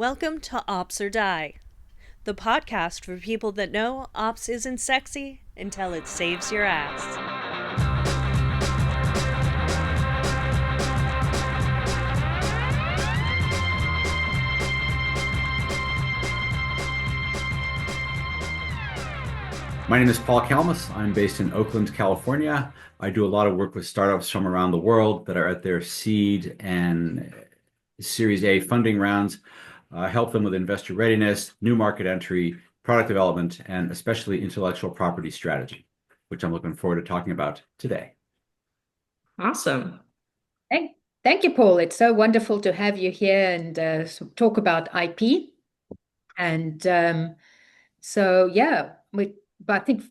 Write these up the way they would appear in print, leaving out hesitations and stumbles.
Welcome to Ops or Die, the podcast for people that know ops isn't sexy until it saves your ass. My name is Paul Kallmes. I'm based in Oakland, California. I do a lot of work with startups from around the world that are at their seed and Series A funding rounds. I help them with investor readiness, new market entry, product development, and especially intellectual property strategy, which I'm looking forward to talking about today. Awesome. Thank you, Paul. It's so wonderful to have you here and talk about IP. And but I think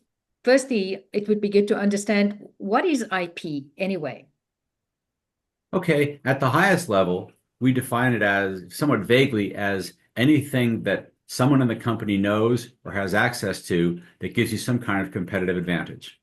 firstly, it would be good to understand what is IP anyway? Okay, at the highest level, we define it as somewhat vaguely as anything that someone in the company knows or has access to that gives you some kind of competitive advantage.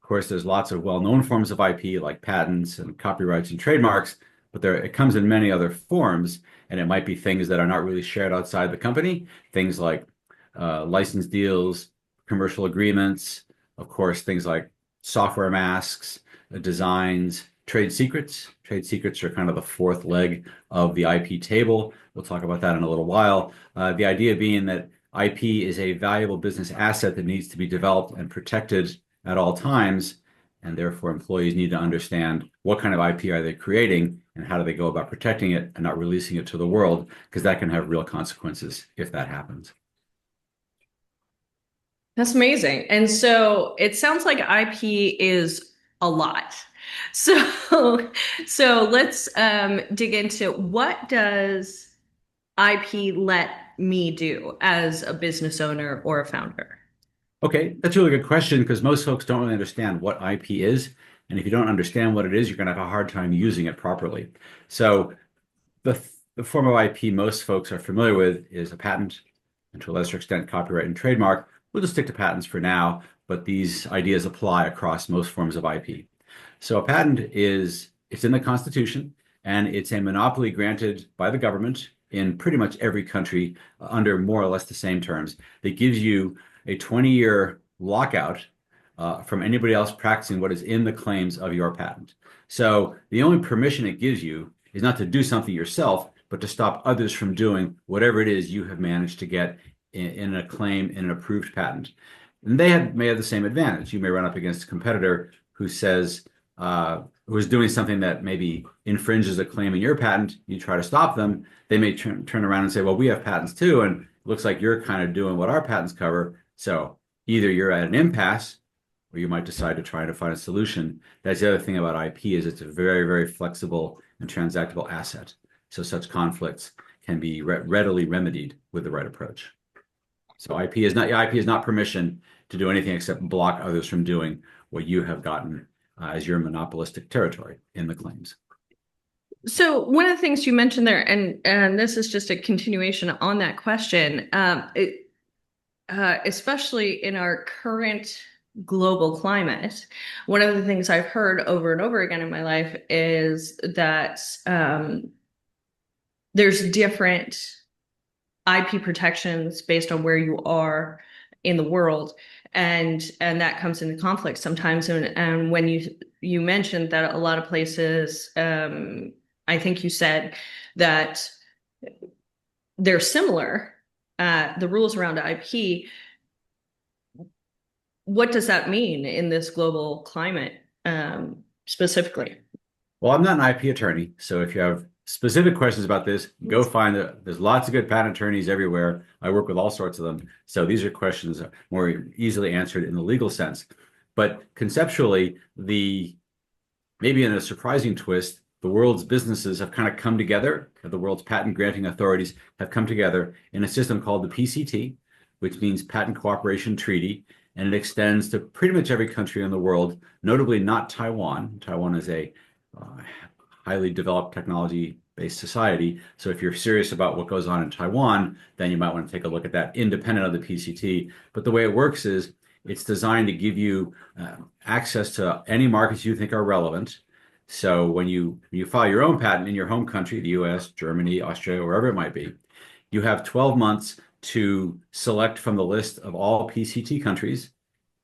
Of course, there's lots of well-known forms of IP like patents and copyrights and trademarks, but it comes in many other forms, and it might be things that are not really shared outside the company, things like license deals, commercial agreements, of course, things like software masks, designs, trade secrets. Trade secrets are kind of the fourth leg of the IP table. We'll talk about that in a little while. The idea being that IP is a valuable business asset that needs to be developed and protected at all times, and therefore employees need to understand what kind of IP are they creating and how do they go about protecting it and not releasing it to the world, because that can have real consequences if that happens. That's amazing. And so it sounds like IP is a lot. So let's dig into what does IP let me do as a business owner or a founder? Okay, that's a really good question because most folks don't really understand what IP is. And if you don't understand what it is, you're going to have a hard time using it properly. So the form of IP most folks are familiar with is a patent, and to a lesser extent, copyright and trademark. We'll just stick to patents for now, but these ideas apply across most forms of IP. So a patent it's in the Constitution, and it's a monopoly granted by the government in pretty much every country under more or less the same terms. That gives you a 20-year lockout from anybody else practicing what is in the claims of your patent. So the only permission it gives you is not to do something yourself, but to stop others from doing whatever it is you have managed to get in a claim in an approved patent. And may have the same advantage. You may run up against a competitor who is doing something that maybe infringes a claim in your patent. You try to stop them. They may turn around and say, well, we have patents too, and it looks like you're kind of doing what our patents cover. So either you're at an impasse, or you might decide to try to find a solution. That's the other thing about IP is it's a very, very flexible and transactable asset. So such conflicts can be readily remedied with the right approach. So IP is not permission to do anything except block others from doing what you have gotten as your monopolistic territory in the claims. So one of the things you mentioned there, and this is just a continuation on that question, especially in our current global climate, one of the things I've heard over and over again in my life is that there's different IP protections based on where you are in the world, and that comes into conflict sometimes. And when you mentioned that a lot of places, I think you said that they're similar, the rules around IP. What does that mean in this global climate specifically? Well, I'm not an IP attorney, so if you have specific questions about this, go find there's lots of good patent attorneys everywhere. I work with all sorts of them. So these are questions more easily answered in the legal sense. But conceptually, maybe in a surprising twist, the world's businesses have kind of come together. The world's patent granting authorities have come together in a system called the PCT, which means Patent Cooperation Treaty. And it extends to pretty much every country in the world, notably not Taiwan. Taiwan is a highly developed technology-based society. So if you're serious about what goes on in Taiwan, then you might want to take a look at that independent of the PCT. But the way it works is it's designed to give you access to any markets you think are relevant. So when you file your own patent in your home country, the US, Germany, Australia, wherever it might be, You have 12 months to select from the list of all PCT countries,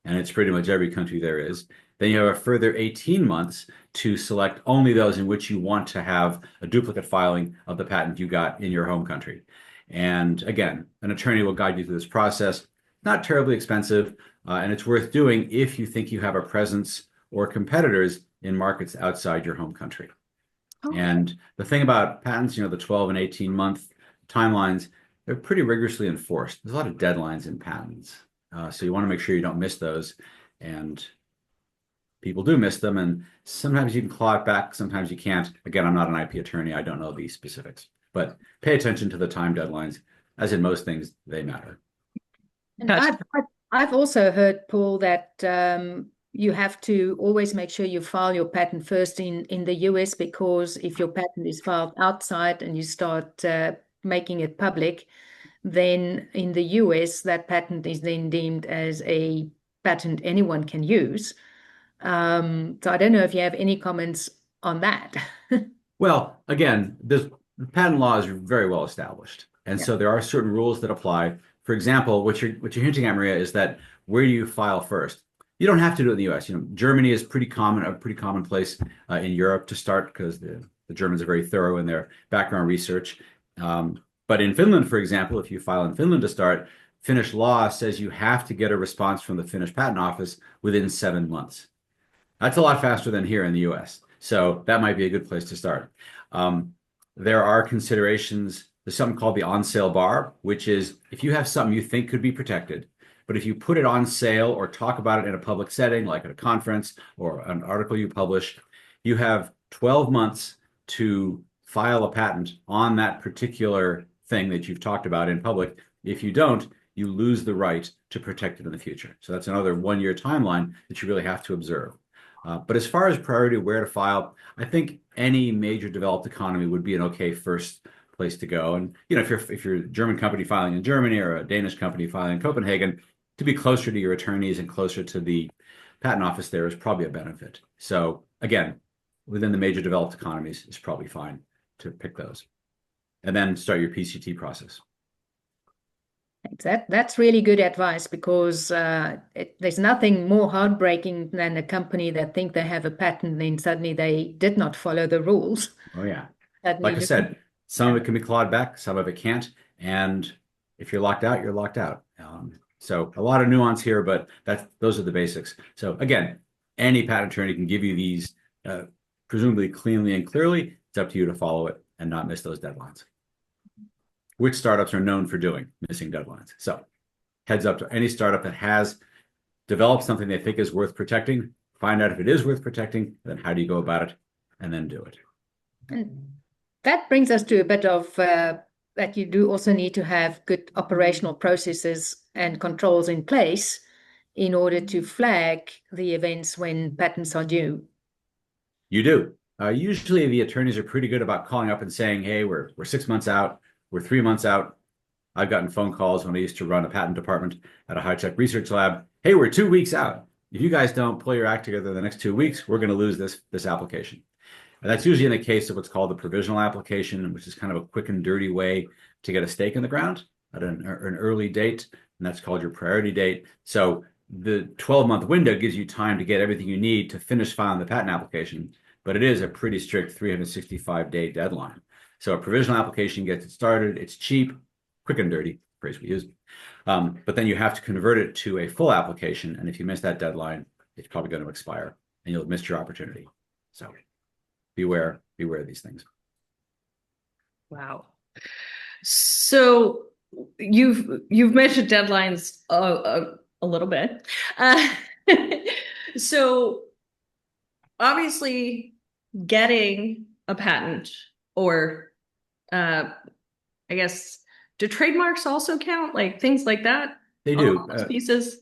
and it's pretty much every country there is. Then you have a further 18 months to select only those in which you want to have a duplicate filing of the patent you got in your home country. And again, an attorney will guide you through this process. Not terribly expensive, and it's worth doing if you think you have a presence or competitors in markets outside your home country. Okay. And the thing about patents, the 12 and 18-month timelines, they're pretty rigorously enforced. There's a lot of deadlines in patents. So you want to make sure you don't miss those. And people do miss them. And sometimes you can claw it back, sometimes you can't. Again, I'm not an IP attorney. I don't know the specifics. But pay attention to the time deadlines. As in most things, they matter. And I've also heard, Paul, that you have to always make sure you file your patent first in the US, because if your patent is filed outside and you start making it public, then in the US, that patent is then deemed as a patent anyone can use. So I don't know if you have any comments on that. Well, again, the patent law is very well established. And so there are certain rules that apply. For example, what you're hinting at, Maria, is that where do you file first? You don't have to do it in the US. Germany is a pretty common place in Europe to start, because the Germans are very thorough in their background research. But in Finland, for example, if you file in Finland to start, Finnish law says you have to get a response from the Finnish Patent Office within 7 months. That's a lot faster than here in the US. So that might be a good place to start. There are considerations. There's something called the on-sale bar, which is if you have something you think could be protected, but if you put it on sale or talk about it in a public setting, like at a conference or an article you publish, you have 12 months to file a patent on that particular thing that you've talked about in public. If you don't, you lose the right to protect it in the future. So that's another 1-year timeline that you really have to observe. But as far as priority where to file, I think any major developed economy would be an okay first place to go. And if you're a German company filing in Germany or a Danish company filing in Copenhagen, to be closer to your attorneys and closer to the patent office there is probably a benefit. So again, within the major developed economies, it's probably fine to pick those. And then start your PCT process. That's really good advice, because there's nothing more heartbreaking than a company that think they have a patent, then suddenly they did not follow the rules. Oh yeah. Like I said, some of it can be clawed back, some of it can't. And if you're locked out, you're locked out. So a lot of nuance here, but those are the basics. So again, any patent attorney can give you these presumably cleanly and clearly. It's up to you to follow it and not miss those deadlines, which startups are known for doing, missing deadlines. So heads up to any startup that has developed something they think is worth protecting, find out if it is worth protecting, then how do you go about it, and then do it. And that brings us to a bit of that you do also need to have good operational processes and controls in place in order to flag the events when patents are due. You do. Usually the attorneys are pretty good about calling up and saying, hey, we're 6 months out, we're 3 months out. I've gotten phone calls when I used to run a patent department at a high-tech research lab. Hey, we're 2 weeks out. If you guys don't pull your act together the next 2 weeks, we're going to lose this application. And that's usually in the case of what's called the provisional application, which is kind of a quick and dirty way to get a stake in the ground at an early date. And that's called your priority date. So the 12-month window gives you time to get everything you need to finish filing the patent application. But it is a pretty strict 365-day deadline. So a provisional application gets it started. It's cheap, quick and dirty, phrase we use. But then you have to convert it to a full application. And if you miss that deadline, it's probably going to expire and you'll have missed your opportunity. So beware of these things. Wow. So you've mentioned deadlines a little bit. So obviously getting a patent, or I guess, do trademarks also count? Like things like that? They do. Pieces?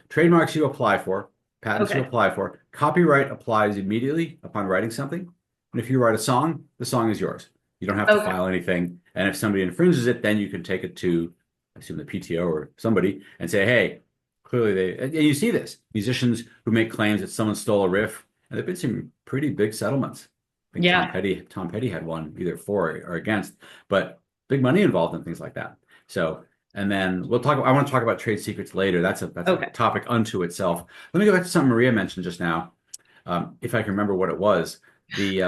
Trademarks you apply for, patents you Okay. apply for. Copyright applies immediately upon writing something. And if you write a song, the song is yours. You don't have to Okay. file anything. And if somebody infringes it, then you can take it to, I assume, the PTO or somebody and say, hey, clearly and you see this. Musicians who make claims that someone stole a riff, and there've been some pretty big settlements. I think Yeah. Tom Petty had one either for or against, but big money involved in things like that. So, and then I want to talk about trade secrets later. That's Okay. a topic unto itself. Let me go back to something Maria mentioned just now. If I can remember what it was. Maria,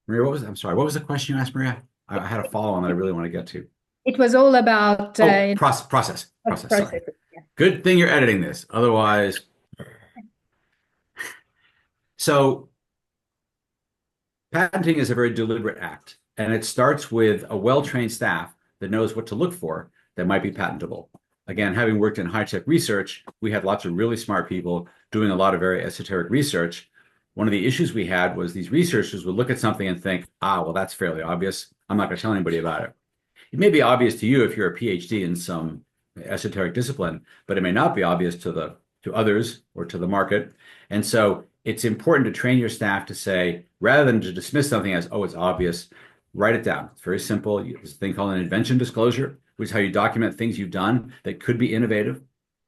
I'm sorry, what was the question you asked, Maria? I had a follow on that I really want to get to. It was all about Process. Sorry. Yeah. Good thing you're editing this. Otherwise, so patenting is a very deliberate act, and it starts with a well-trained staff that knows what to look for that might be patentable. Again, having worked in high-tech research, we had lots of really smart people doing a lot of very esoteric research. One of the issues we had was these researchers would look at something and think, well, that's fairly obvious. I'm not going to tell anybody about it. It may be obvious to you if you're a PhD in some esoteric discipline, but it may not be obvious to others or to the market. And so it's important to train your staff to say, rather than to dismiss something as, it's obvious, write it down. It's very simple. There's a thing called an invention disclosure, which is how you document things you've done that could be innovative.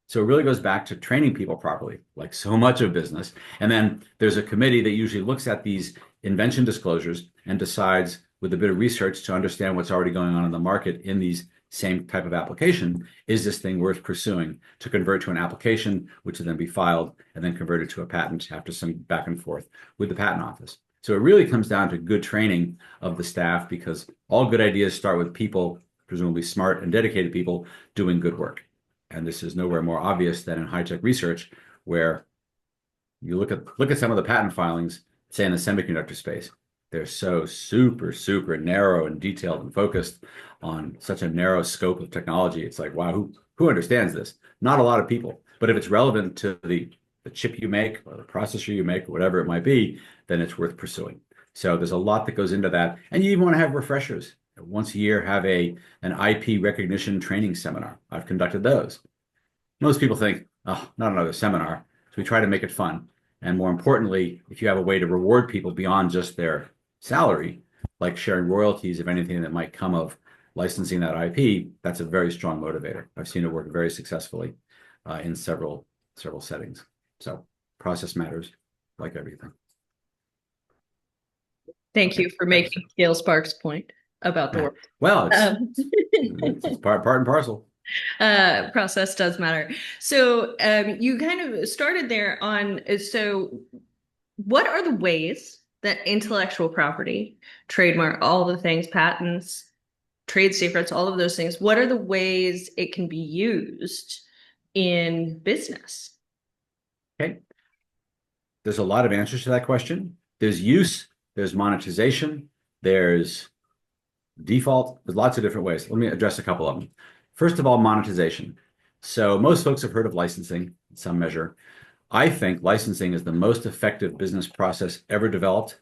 So it really goes back to training people properly, like so much of business. And then there's a committee that usually looks at these invention disclosures and decides, with a bit of research to understand what's already going on in the market in these same type of application, is this thing worth pursuing to convert to an application, which will then be filed and then converted to a patent after some back and forth with the patent office. So it really comes down to good training of the staff, because all good ideas start with people, presumably smart and dedicated people, doing good work. And this is nowhere more obvious than in high-tech research, where you look at some of the patent filings, say in the semiconductor space. They're so super, super narrow and detailed and focused on such a narrow scope of technology. It's like, wow, who understands this? Not a lot of people. But if it's relevant to the chip you make or the processor you make or whatever it might be, then it's worth pursuing. So there's a lot that goes into that. And you even want to have refreshers. Once a year, have an IP recognition training seminar. I've conducted those. Most people think, not another seminar. So we try to make it fun. And more importantly, if you have a way to reward people beyond just their salary, like sharing royalties of anything that might come of licensing that IP, that's a very strong motivator. I've seen it work very successfully in several settings. So process matters, like everything. Thank you for making Gail Sparks' point about the work. Well, it's part and parcel. Process does matter. So you kind of started there on, so what are the ways that intellectual property, trademark, all the things, patents, trade secrets, all of those things, what are the ways it can be used in business? Okay. There's a lot of answers to that question. There's use, there's monetization, there's default, there's lots of different ways. Let me address a couple of them. First of all, monetization. So most folks have heard of licensing in some measure. I think licensing is the most effective business process ever developed,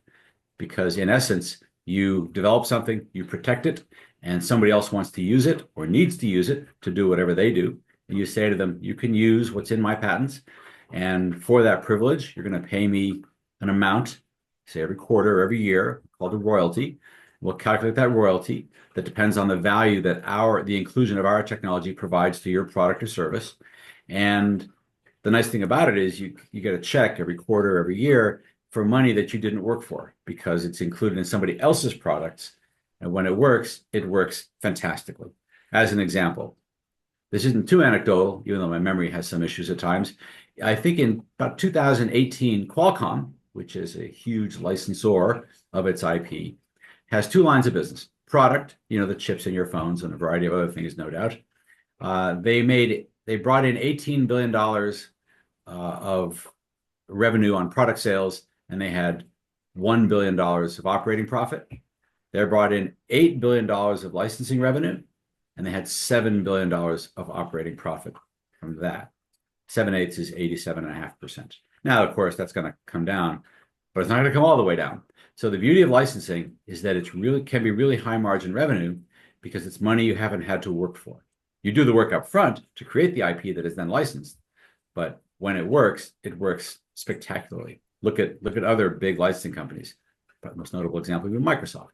because in essence, you develop something, you protect it, and somebody else wants to use it or needs to use it to do whatever they do. And you say to them, you can use what's in my patents. And for that privilege, you're going to pay me an amount, say every quarter or every year, called a royalty. We'll calculate that royalty that depends on the value that the inclusion of our technology provides to your product or service. And the nice thing about it is you get a check every quarter, every year for money that you didn't work for, because it's included in somebody else's products. And when it works fantastically. As an example, this isn't too anecdotal, even though my memory has some issues at times. I think in about 2018, Qualcomm, which is a huge licensor of its IP, has two lines of business. Product, the chips in your phones and a variety of other things, no doubt. They brought in $18 billion of revenue on product sales, and they had $1 billion of operating profit. They brought in $8 billion of licensing revenue, and they had $7 billion of operating profit from that. 7/8 is 87.5%. Now, of course, that's going to come down, but it's not going to come all the way down. So the beauty of licensing is that it can be really high margin revenue, because it's money you haven't had to work for. You do the work up front to create the IP that is then licensed, but when it works spectacularly. Look at other big licensing companies. But the most notable example would be Microsoft.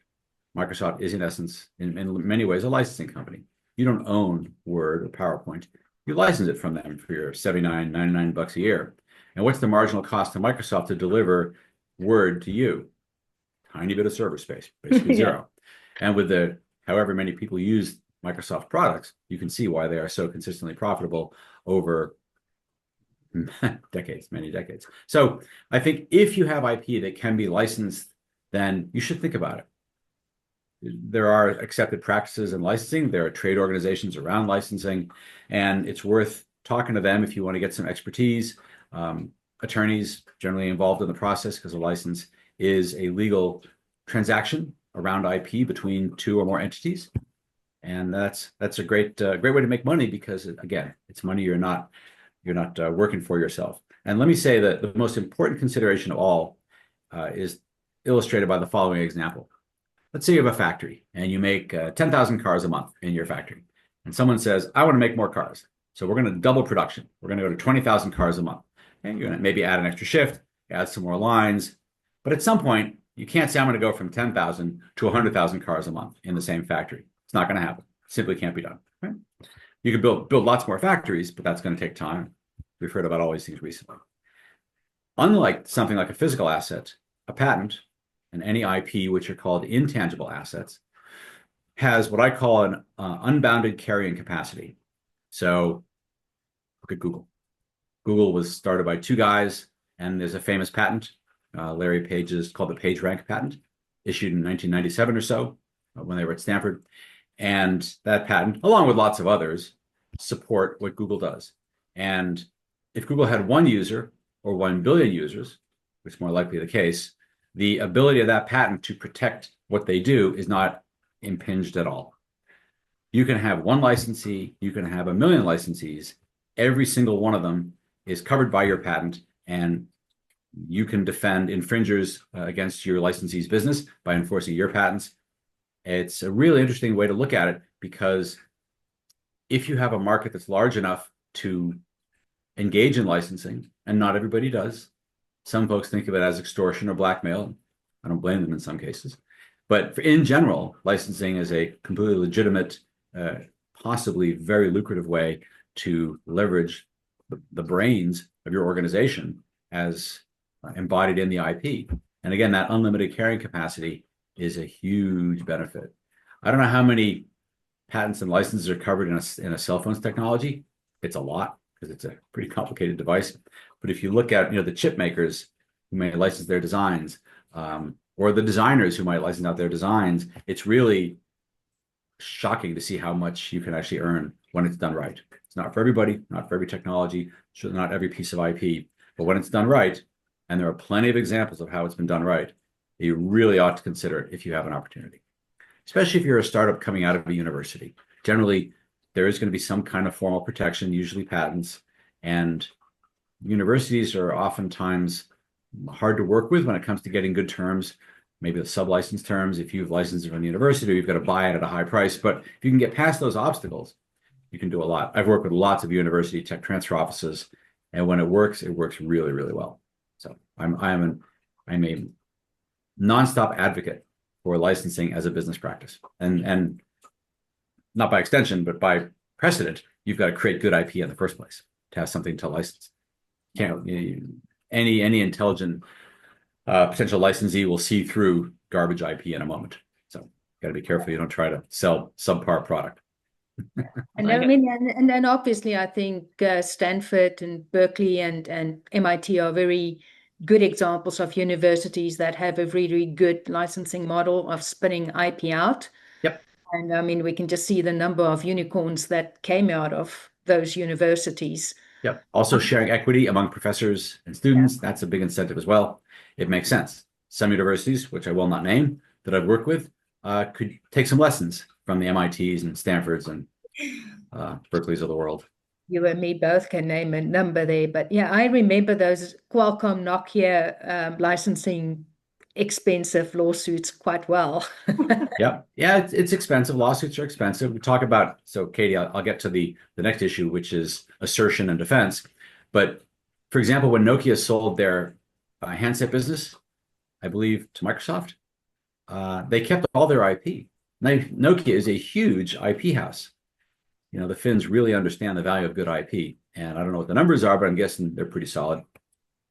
Microsoft is in essence, in many ways, a licensing company. You don't own Word or PowerPoint. You license it from them for your $79-$99 a year. And what's the marginal cost to Microsoft to deliver Word to you? Tiny bit of server space, basically zero. And with the however many people use Microsoft products, you can see why they are so consistently profitable over decades, many decades. So I think if you have IP that can be licensed, then you should think about it. There are accepted practices in licensing. There are trade organizations around licensing, and it's worth talking to them if you want to get some expertise. Attorneys generally involved in the process, because a license is a legal transaction around IP between two or more entities. And that's a great way to make money, because again, it's money you're not working for yourself. And let me say that the most important consideration of all is illustrated by the following example. Let's say you have a factory and you make 10,000 cars a month in your factory. And someone says, I want to make more cars. So we're going to double production. We're going to go to 20,000 cars a month. And you're going to maybe add an extra shift, add some more lines. But at some point, you can't say I'm going to go from 10,000 to 100,000 cars a month in the same factory. It's not going to happen. It simply can't be done. Right? You can build lots more factories, but that's going to take time. We've heard about all these things recently. Unlike something like a physical asset, a patent and any IP, which are called intangible assets, has what I call an unbounded carrying capacity. So look at Google. Google was started by two guys, and there's a famous patent, Larry Page's, called the PageRank patent, issued in 1997 or so, when they were at Stanford. And that patent, along with lots of others, support what Google does. And if Google had one user or 1 billion users, which is more likely the case, the ability of that patent to protect what they do is not impinged at all. You can have one licensee, you can have 1 million licensees. Every single one of them is covered by your patent, and you can defend infringers against your licensee's business by enforcing your patents. It's a really interesting way to look at it, because if you have a market that's large enough to engage in licensing, and not everybody does, some folks think of it as extortion or blackmail. I don't blame them in some cases. But in general, licensing is a completely legitimate, possibly very lucrative way to leverage the brains of your organization as embodied in the IP. And again, that unlimited carrying capacity is a huge benefit. I don't know how many patents and licenses are covered in a cell phone's technology. It's a lot, because it's a pretty complicated device. But if you look at the chip makers who may license their designs, or the designers who might license out their designs, it's really shocking to see how much you can actually earn when it's done right. It's not for everybody, not for every technology, certainly not every piece of IP, but when it's done right, and there are plenty of examples of how it's been done right, you really ought to consider it if you have an opportunity, especially if you're a startup coming out of a university. Generally, there is going to be some kind of formal protection, usually patents, and universities are oftentimes hard to work with when it comes to getting good terms, maybe the sub-license terms. If you've licensed from the university, you've got to buy it at a high price. But if you can get past those obstacles, you can do a lot. I've worked with lots of university tech transfer offices, and when it works really, really well. So I'm a nonstop advocate for licensing as a business practice, and not by extension, but by precedent, you've got to create good IP in the first place to have something to license. Any intelligent potential licensee will see through garbage IP in a moment. So you got to be careful you don't try to sell subpar product. And I mean, and then obviously, I think Stanford and Berkeley and MIT are very good examples of universities that have a really good licensing model of spinning IP out. Yep. And I mean, we can just see the number of unicorns that came out of those universities. Yep. Also sharing equity among professors and students, that's a big incentive as well. It makes sense. Some universities, which I will not name, that I've worked with, could take some lessons from the MITs and Stanfords and Berkeleys of the world. You and me both can name a number there, but yeah, I remember those Qualcomm, Nokia licensing expensive lawsuits quite well. Yeah, it's expensive. Lawsuits are expensive. We talk about, so Katie, I'll get to the next issue, which is assertion and defense. But for example, when Nokia sold their handset business, I believe to Microsoft, they kept all their IP. Now, Nokia is a huge IP house. The Finns really understand the value of good IP. And I don't know what the numbers are, but I'm guessing they're pretty solid.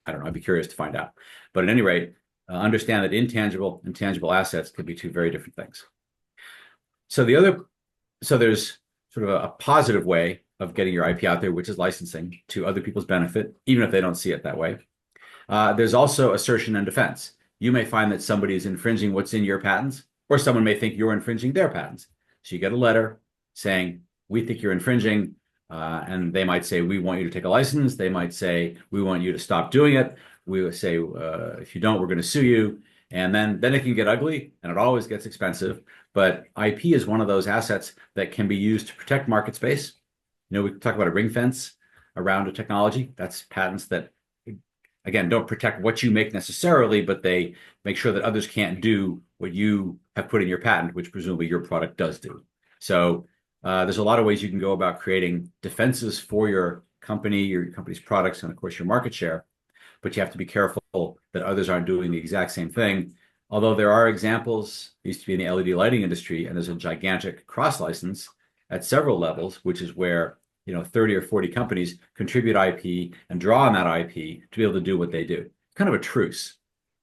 I don't know. I'd be curious to find out. But at any rate, understand that intangible and tangible assets could be two very different things. So there's sort of a positive way of getting your IP out there, which is licensing to other people's benefit, even if they don't see it that way. There's also assertion and defense. You may find that somebody is infringing what's in your patents, or someone may think you're infringing their patents. So you get a letter saying, we think you're infringing, and they might say, we want you to take a license. They might say, we want you to stop doing it. We would say, if you don't, we're going to sue you. And then it can get ugly, and it always gets expensive. But IP is one of those assets that can be used to protect market space. We talk about a ring fence around a technology. That's patents that, again, don't protect what you make necessarily, but they make sure that others can't do what you have put in your patent, which presumably your product does do. So there's a lot of ways you can go about creating defenses for your company's products, and of course your market share. But you have to be careful that others aren't doing the exact same thing. Although there are examples, used to be in the LED lighting industry, and there's a gigantic cross license at several levels, which is where 30 or 40 companies contribute IP and draw on that IP to be able to do what they do. Kind of a truce.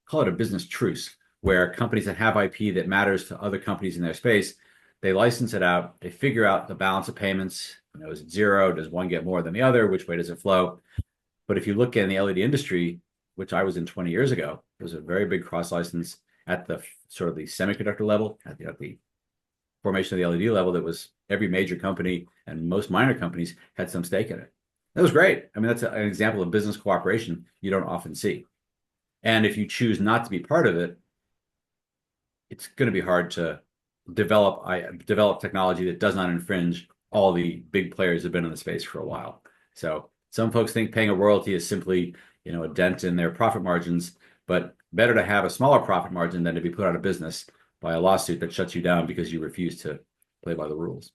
Call it a business truce, where companies that have IP that matters to other companies in their space, they license it out, they figure out the balance of payments. Is it zero? Does one get more than the other? Which way does it flow? But if you look in the LED industry, which I was in 20 years ago, there was a very big cross license at the sort of the semiconductor level, at the formation of the LED level. That was every major company and most minor companies had some stake in it. That was great. I mean, that's an example of business cooperation you don't often see. And if you choose not to be part of it, it's going to be hard to develop technology that does not infringe all the big players have been in the space for a while. So some folks think paying a royalty is simply, a dent in their profit margins, but better to have a smaller profit margin than to be put out of business by a lawsuit that shuts you down because you refuse to play by the rules.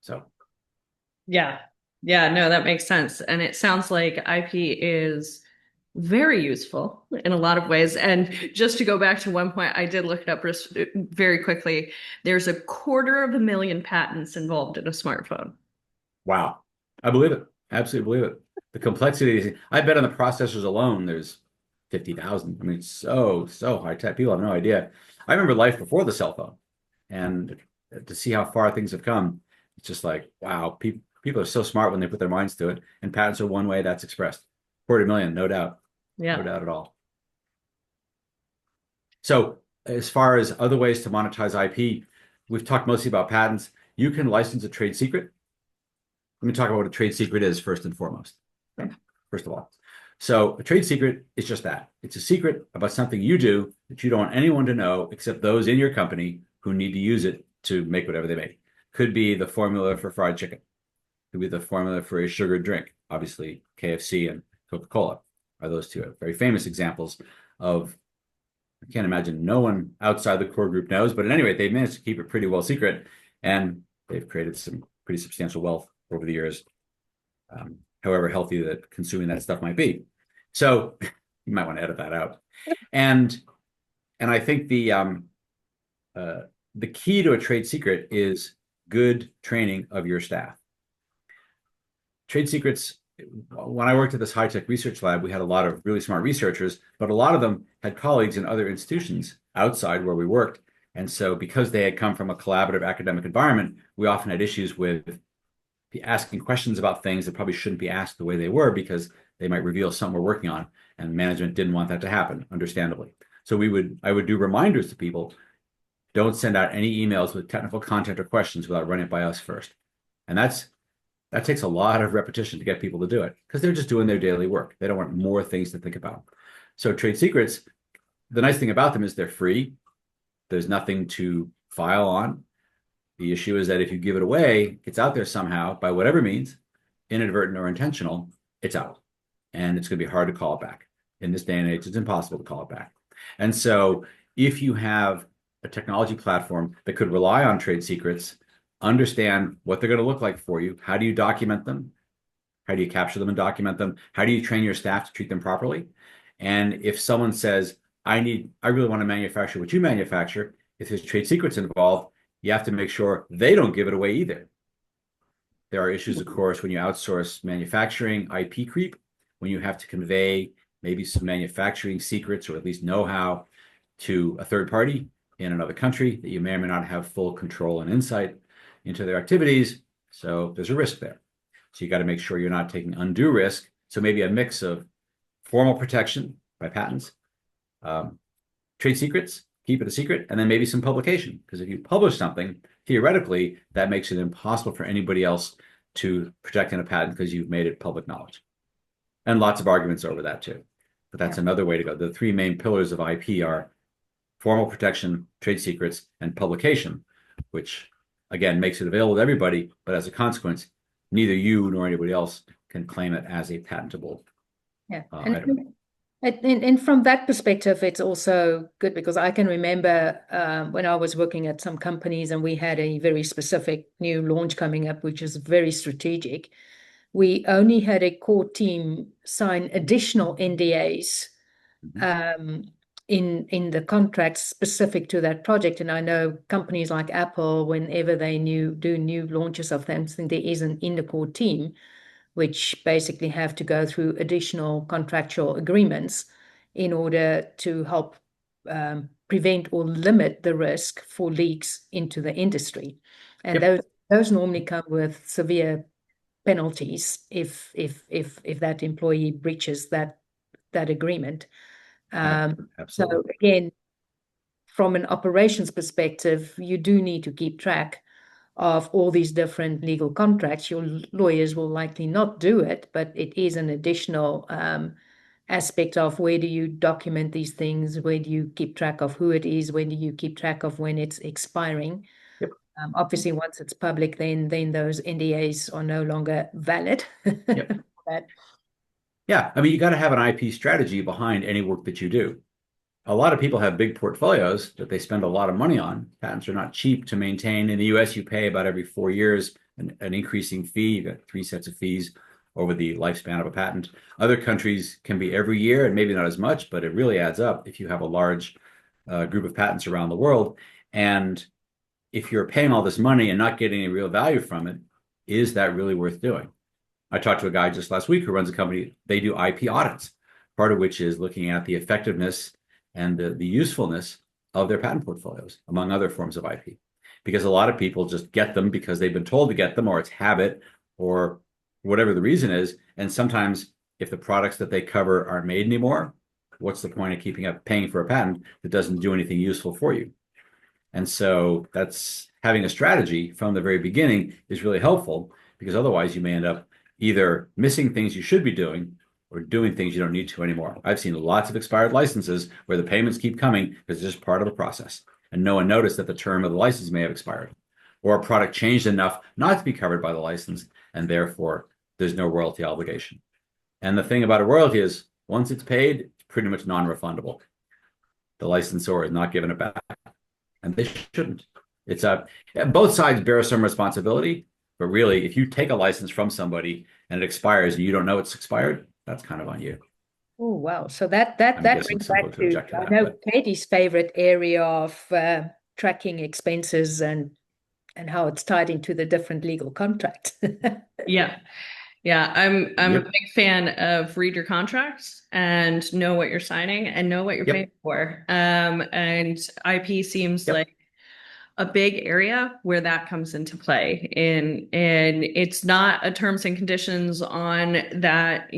So. Yeah, no, that makes sense. And it sounds like IP is very useful in a lot of ways. And just to go back to one point, I did look it up very quickly. There's 250,000 patents involved in a smartphone. Wow. I believe it. Absolutely believe it. The complexity, I bet on the processors alone, there's 50,000. I mean, it's so high tech. People have no idea. I remember life before the cell phone, and to see how far things have come, it's just like, wow, people are so smart when they put their minds to it. And patents are one way that's expressed. 250,000, no doubt. Yeah. No doubt at all. So as far as other ways to monetize IP, we've talked mostly about patents. You can license a trade secret. Let me talk about what a trade secret is first and foremost. First of all. So a trade secret is just that. It's a secret about something you do that you don't want anyone to know except those in your company who need to use it to make whatever they make. Could be the formula for fried chicken. Could be the formula for a sugared drink. Obviously, KFC and Coca-Cola are those two very famous examples of, I can't imagine no one outside the core group knows, but at any rate, they've managed to keep it pretty well secret, and they've created some pretty substantial wealth over the years, however healthy that consuming that stuff might be. So you might want to edit that out. And I think the key to a trade secret is good training of your staff. Trade secrets, when I worked at this high-tech research lab, we had a lot of really smart researchers, but a lot of them had colleagues in other institutions outside where we worked. And so because they had come from a collaborative academic environment, we often had issues with asking questions about things that probably shouldn't be asked the way they were because they might reveal something we're working on, and management didn't want that to happen, understandably. So I would do reminders to people, don't send out any emails with technical content or questions without running it by us first. And that takes a lot of repetition to get people to do it because they're just doing their daily work. They don't want more things to think about. So trade secrets, the nice thing about them is they're free. There's nothing to file on. The issue is that if you give it away, it's out there somehow by whatever means, inadvertent or intentional, it's out. And it's going to be hard to call it back. In this day and age, it's impossible to call it back. And so if you have a technology platform that could rely on trade secrets, understand what they're going to look like for you, how do you document them? How do you capture them and document them? How do you train your staff to treat them properly? And if someone says, I really want to manufacture what you manufacture, if there's trade secrets involved, you have to make sure they don't give it away either. There are issues, of course, when you outsource manufacturing, IP creep, when you have to convey maybe some manufacturing secrets or at least know-how to a third party in another country that you may or may not have full control and insight into their activities. So there's a risk there. So you got to make sure you're not taking undue risk. So maybe a mix of formal protection by patents, trade secrets, keep it a secret, and then maybe some publication. Because if you publish something, theoretically, that makes it impossible for anybody else to protect in a patent because you've made it public knowledge. And lots of arguments over that too. But that's another way to go. The three main pillars of IP are formal protection, trade secrets, and publication, which again makes it available to everybody, but as a consequence, neither you nor anybody else can claim it as a patentable item. And from that perspective, it's also good because I can remember when I was working at some companies and we had a very specific new launch coming up, which is very strategic. We only had a core team sign additional NDAs in the contracts specific to that project. And I know companies like Apple, whenever they do new launches of something, there isn't in the core team, which basically have to go through additional contractual agreements in order to help prevent or limit the risk for leaks into the industry. And those normally come with severe penalties if that employee breaches that agreement. So again, from an operations perspective, you do need to keep track of all these different legal contracts. Your lawyers will likely not do it, but it is an additional aspect of where do you document these things, where do you keep track of who it is, when do you keep track of when it's expiring. Obviously, once it's public, then those NDAs are no longer valid. Yeah, I mean, you got to have an IP strategy behind any work that you do. A lot of people have big portfolios that they spend a lot of money on. Patents are not cheap to maintain. In the US, you pay about every 4 years an increasing fee. You got 3 sets of fees over the lifespan of a patent. Other countries can be every year and maybe not as much, but it really adds up if you have a large group of patents around the world. And if you're paying all this money and not getting any real value from it, is that really worth doing? I talked to a guy just last week who runs a company. They do IP audits, part of which is looking at the effectiveness and the usefulness of their patent portfolios, among other forms of IP. Because a lot of people just get them because they've been told to get them, or it's habit, or whatever the reason is. And sometimes if the products that they cover aren't made anymore, what's the point of paying for a patent that doesn't do anything useful for you? And so that's having a strategy from the very beginning is really helpful, because otherwise you may end up either missing things you should be doing or doing things you don't need to anymore. I've seen lots of expired licenses where the payments keep coming because it's just part of the process. And no one noticed that the term of the license may have expired, or a product changed enough not to be covered by the license, and therefore there's no royalty obligation. And the thing about a royalty is once it's paid, it's pretty much non-refundable. The licensor is not given it back, and they shouldn't. It's both sides bear some responsibility, but really, if you take a license from somebody and it expires and you don't know it's expired, that's kind of on you. Oh, wow. So that brings back to I know Katie's favorite area of tracking expenses and how it's tied into the different legal contracts. Yeah, I'm a big fan of read your contracts and know what you're signing and know what you're paying for. And IP seems like a big area where that comes into play. And it's not a terms and conditions on that,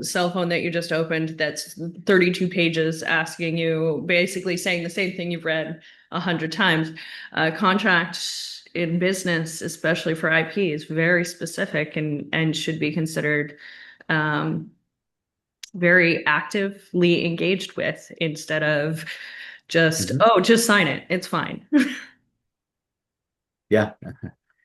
cell phone that you just opened that's 32 pages asking you, basically saying the same thing you've read 100 times. Contracts in business, especially for IP, is very specific and should be considered very actively engaged with, instead of just, just sign it. It's fine. Yeah,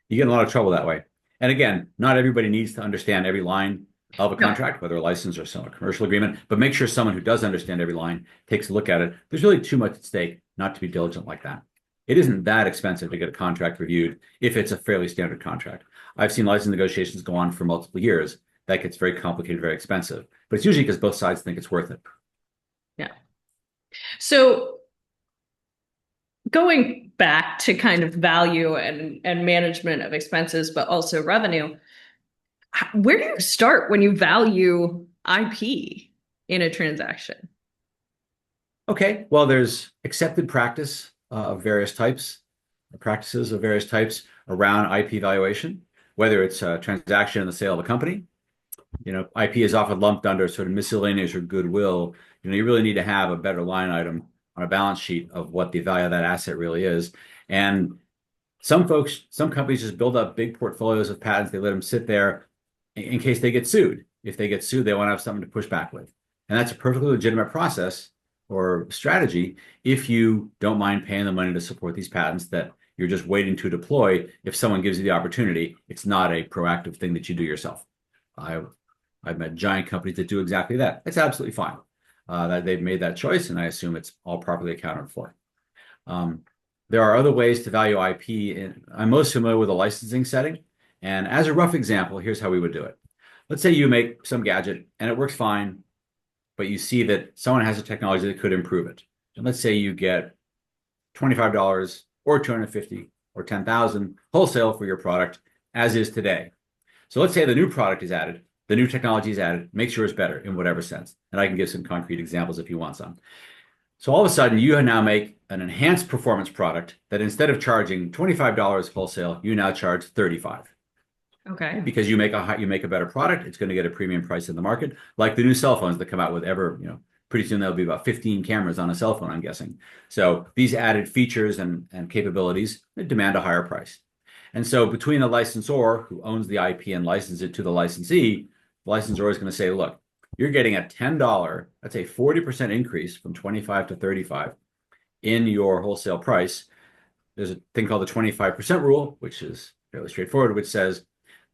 you get in a lot of trouble that way. And again, not everybody needs to understand every line of a contract, whether a license or some commercial agreement, but make sure someone who does understand every line takes a look at it. There's really too much at stake not to be diligent like that. It isn't that expensive to get a contract reviewed if it's a fairly standard contract. I've seen license negotiations go on for multiple years. That gets very complicated, very expensive, but it's usually because both sides think it's worth it. Yeah. So going back to kind of value and management of expenses, but also revenue, where do you start when you value IP in a transaction? Okay, well, there's accepted practice of various types, practices of various types around IP valuation, whether it's a transaction in the sale of a company. IP is often lumped under sort of miscellaneous or goodwill. You really need to have a better line item on a balance sheet of what the value of that asset really is. And some companies just build up big portfolios of patents. They let them sit there in case they get sued. If they get sued, they want to have something to push back with. And that's a perfectly legitimate process or strategy if you don't mind paying the money to support these patents that you're just waiting to deploy. If someone gives you the opportunity, it's not a proactive thing that you do yourself. I've met giant companies that do exactly that. It's absolutely fine that they've made that choice, and I assume it's all properly accounted for. There are other ways to value IP. I'm most familiar with a licensing setting. And as a rough example, here's how we would do it. Let's say you make some gadget and it works fine, but you see that someone has a technology that could improve it. And let's say you get $25 or $250 or $10,000 wholesale for your product as is today. So let's say the new product is added, the new technology is added, make sure it's better in whatever sense. And I can give some concrete examples if you want some. So all of a sudden, you now make an enhanced performance product that instead of charging $25 wholesale, you now charge $35. Okay. Because you make a better product, it's going to get a premium price in the market, like the new cell phones that come out with pretty soon there'll be about 15 cameras on a cell phone, I'm guessing. So these added features and capabilities demand a higher price. And so between the licensor who owns the IP and licenses it to the licensee, the licensor is going to say, look, you're getting a $10, that's a 40% increase from 25 to 35 in your wholesale price. There's a thing called the 25% rule, which is fairly straightforward, which says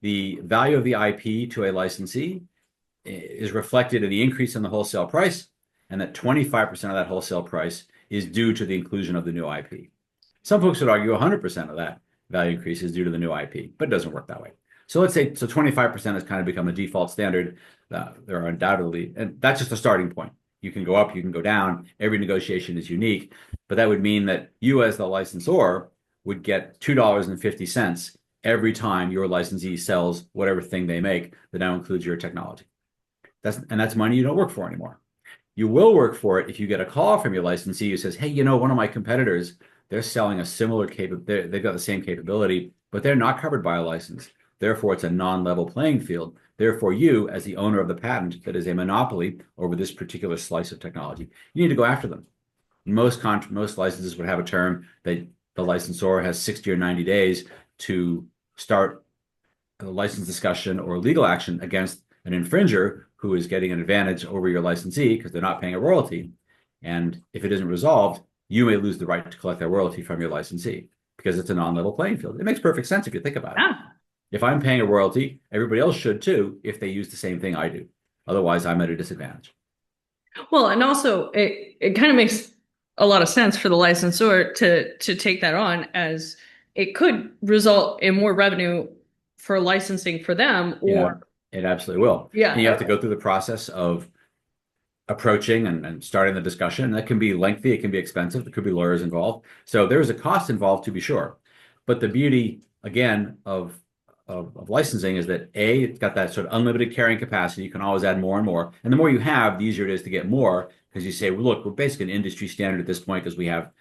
the value of the IP to a licensee is reflected in the increase in the wholesale price, and that 25% of that wholesale price is due to the inclusion of the new IP. Some folks would argue 100% of that value increase is due to the new IP, but it doesn't work that way. So let's say 25% has kind of become a default standard. There are undoubtedly, and that's just a starting point. You can go up, you can go down. Every negotiation is unique, but that would mean that you as the licensor would get $2.50 every time your licensee sells whatever thing they make that now includes your technology. That's money you don't work for anymore. You will work for it if you get a call from your licensee who says, hey, one of my competitors, they're selling a similar capability, they've got the same capability, but they're not covered by a license. Therefore, it's a non-level playing field. Therefore, you, as the owner of the patent that is a monopoly over this particular slice of technology, you need to go after them. Most licenses would have a term that the licensor has 60 or 90 days to start a license discussion or legal action against an infringer who is getting an advantage over your licensee because they're not paying a royalty. And if it isn't resolved, you may lose the right to collect that royalty from your licensee because it's a non-level playing field. It makes perfect sense if you think about it. If I'm paying a royalty, everybody else should too if they use the same thing I do. Otherwise, I'm at a disadvantage. Well, and also it kind of makes a lot of sense for the licensor to take that on, as it could result in more revenue for licensing for them. Or it absolutely will. Yeah. And you have to go through the process of approaching and starting the discussion. That can be lengthy, it can be expensive, there could be lawyers involved. So there is a cost involved to be sure. But the beauty, again, of licensing is that it's got that sort of unlimited carrying capacity. You can always add more and more. And the more you have, the easier it is to get more, because you say, well, look, we're basically an industry standard at this point because we have,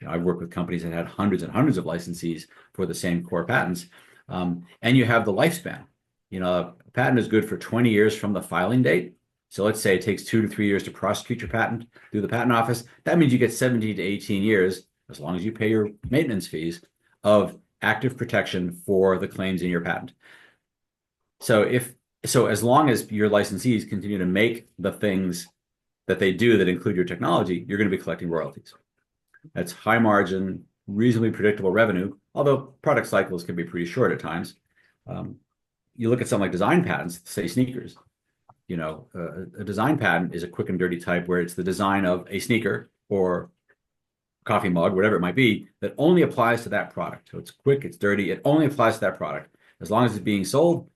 I've worked with companies that had hundreds and hundreds of licensees for the same core patents. And you have the lifespan. A patent is good for 20 years from the filing date. So let's say it takes 2 to 3 years to prosecute your patent through the patent office. That means you get 17 to 18 years, as long as you pay your maintenance fees, of active protection for the claims in your patent. So as long as your licensees continue to make the things that they do that include your technology, you're going to be collecting royalties. That's high margin, reasonably predictable revenue, although product cycles can be pretty short at times. You look at something like design patents, say sneakers. A design patent is a quick and dirty type where it's the design of a sneaker or coffee mug, whatever it might be, that only applies to that product. So it's quick, it's dirty, it only applies to that product. As long as it's being sold,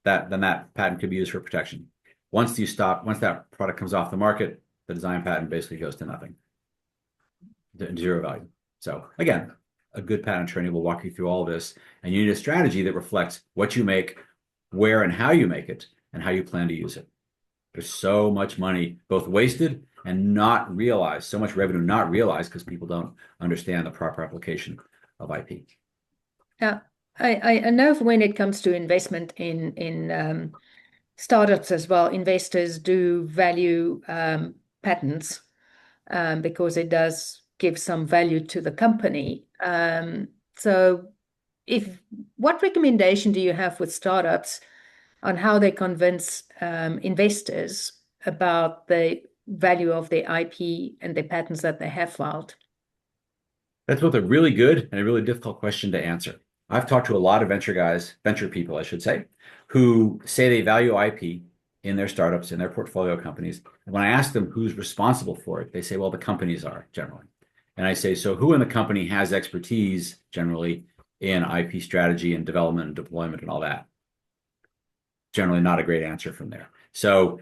then that patent could be used for protection. Once that product comes off the market, the design patent basically goes to nothing, zero value. So again, a good patent attorney will walk you through all this, and you need a strategy that reflects what you make, where and how you make it, and how you plan to use it. There's so much money both wasted and not realize so much revenue, not realized because people don't understand the proper application of IP. Yeah, I know when it comes to investment in startups as well, investors do value patents because it does give some value to the company. So what recommendation do you have with startups on how they convince investors about the value of their IP and the patents that they have filed? That's both a really good and a really difficult question to answer. I've talked to a lot of venture people, I should say, who say they value IP in their startups, in their portfolio companies. And when I ask them who's responsible for it, they say, well, the companies are generally. And I say, so who in the company has expertise generally in IP strategy and development and deployment and all that? Generally not a great answer from there. So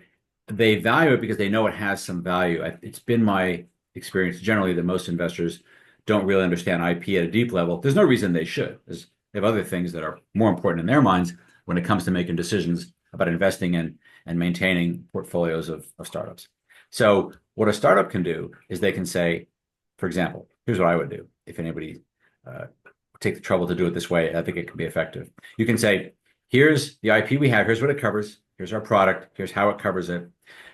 they value it because they know it has some value. It's been my experience generally that most investors don't really understand IP at a deep level. There's no reason they should. They have other things that are more important in their minds when it comes to making decisions about investing in and maintaining portfolios of startups. So what a startup can do is they can say, for example, here's what I would do if anybody take the trouble to do it this way. I think it can be effective. You can say, here's the IP we have. Here's what it covers. Here's our product. Here's how it covers it.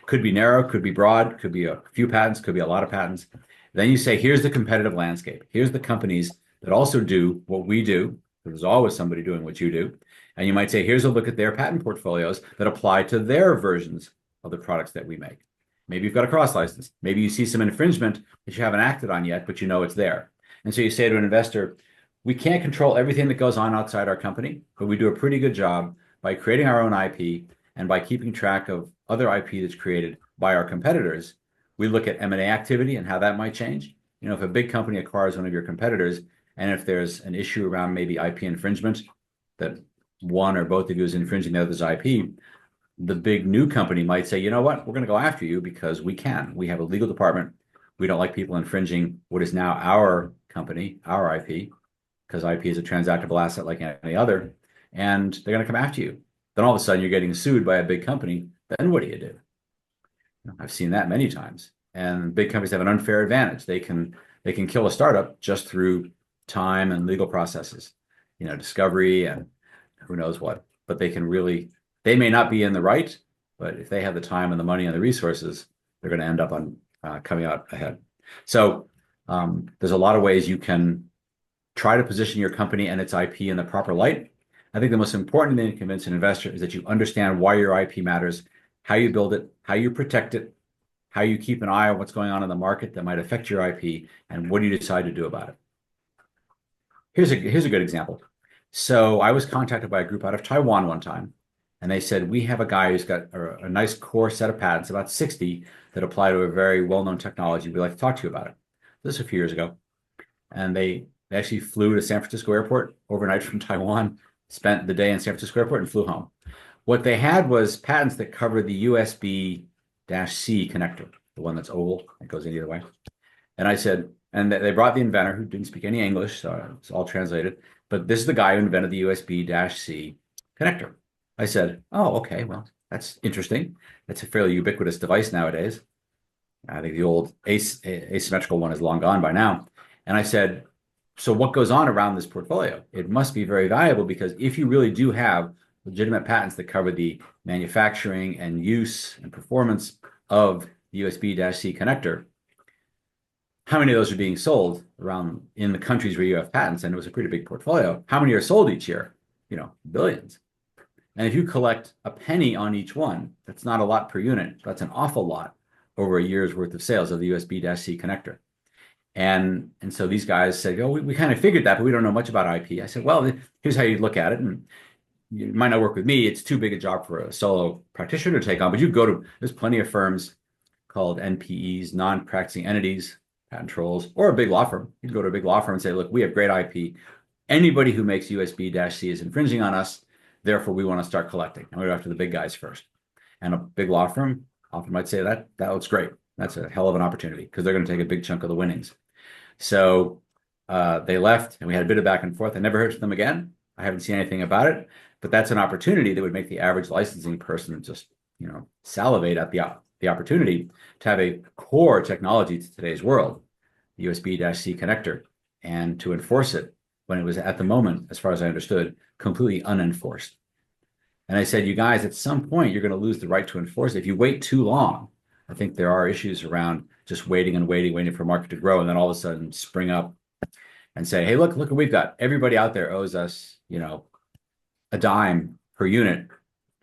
Could be narrow, could be broad, could be a few patents, could be a lot of patents. Then you say, here's the competitive landscape. Here's the companies that also do what we do. There's always somebody doing what you do. And you might say, here's a look at their patent portfolios that apply to their versions of the products that we make. Maybe you've got a cross license. Maybe you see some infringement that you haven't acted on yet, but you know it's there. And so you say to an investor, we can't control everything that goes on outside our company, but we do a pretty good job by creating our own IP and by keeping track of other IP that's created by our competitors. We look at M&A activity and how that might change. You know, if a big company acquires one of your competitors, and if there's an issue around maybe IP infringement, that one or both of you is infringing the other's IP, the big new company might say, you know what, we're going to go after you because we can. We have a legal department. We don't like people infringing what is now our company, our IP, because IP is a transactable asset like any other, and they're going to come after you. Then all of a sudden you're getting sued by a big company. Then what do you do? I've seen that many times. And big companies have an unfair advantage. They can kill a startup just through time and legal processes, you know, discovery and who knows what. But they may not be in the right, but if they have the time and the money and the resources, they're going to end up on coming out ahead. So there's a lot of ways you can try to position your company and its IP in the proper light. I think the most important thing to convince an investor is that you understand why your IP matters, how you build it, how you protect it, how you keep an eye on what's going on in the market that might affect your IP, and what do you decide to do about it. Here's a good example. So I was contacted by a group out of Taiwan one time, and they said, we have a guy who's got a nice core set of patents, about 60, that apply to a very well-known technology. We'd like to talk to you about it. This was a few years ago. And they actually flew to San Francisco airport overnight from Taiwan, spent the day in San Francisco airport and flew home. What they had was patents that cover the USB-C connector, the one that's oval, it goes in either way. And I said, and they brought the inventor who didn't speak any English, so it's all translated. But this is the guy who invented the USB-C connector. I said, oh, okay, well, that's interesting. That's a fairly ubiquitous device nowadays. I think the old asymmetrical one is long gone by now. And I said, so what goes on around this portfolio? It must be very valuable because if you really do have legitimate patents that cover the manufacturing and use and performance of the USB-C connector, how many of those are being sold around in the countries where you have patents? And it was a pretty big portfolio. How many are sold each year? You know, billions. And if you collect a penny on each one, that's not a lot per unit. That's an awful lot over a year's worth of sales of the USB-C connector. And so these guys said, oh, we kind of figured that, but we don't know much about IP. I said, well, here's how you look at it. And you might not work with me. It's too big a job for a solo practitioner to take on, but you go there's plenty of firms called NPEs, non-practicing entities, patent trolls, or a big law firm. You can go to a big law firm and say, look, we have great IP. Anybody who makes USB-C is infringing on us. Therefore, we want to start collecting. And we go after the big guys first. And a big law firm often might say that looks great. That's a hell of an opportunity because they're going to take a big chunk of the winnings. So they left and we had a bit of back and forth. I never heard from them again. I haven't seen anything about it, but that's an opportunity that would make the average licensing person just, salivate at the the opportunity to have a core technology to today's world, the USB-C connector, and to enforce it when it was at the moment, as far as I understood, completely unenforced. And I said, you guys, at some point, you're going to lose the right to enforce it. If you wait too long, I think there are issues around just waiting and waiting for market to grow, and then all of a sudden spring up and say, hey, look what we've got. Everybody out there owes us, a dime per unit.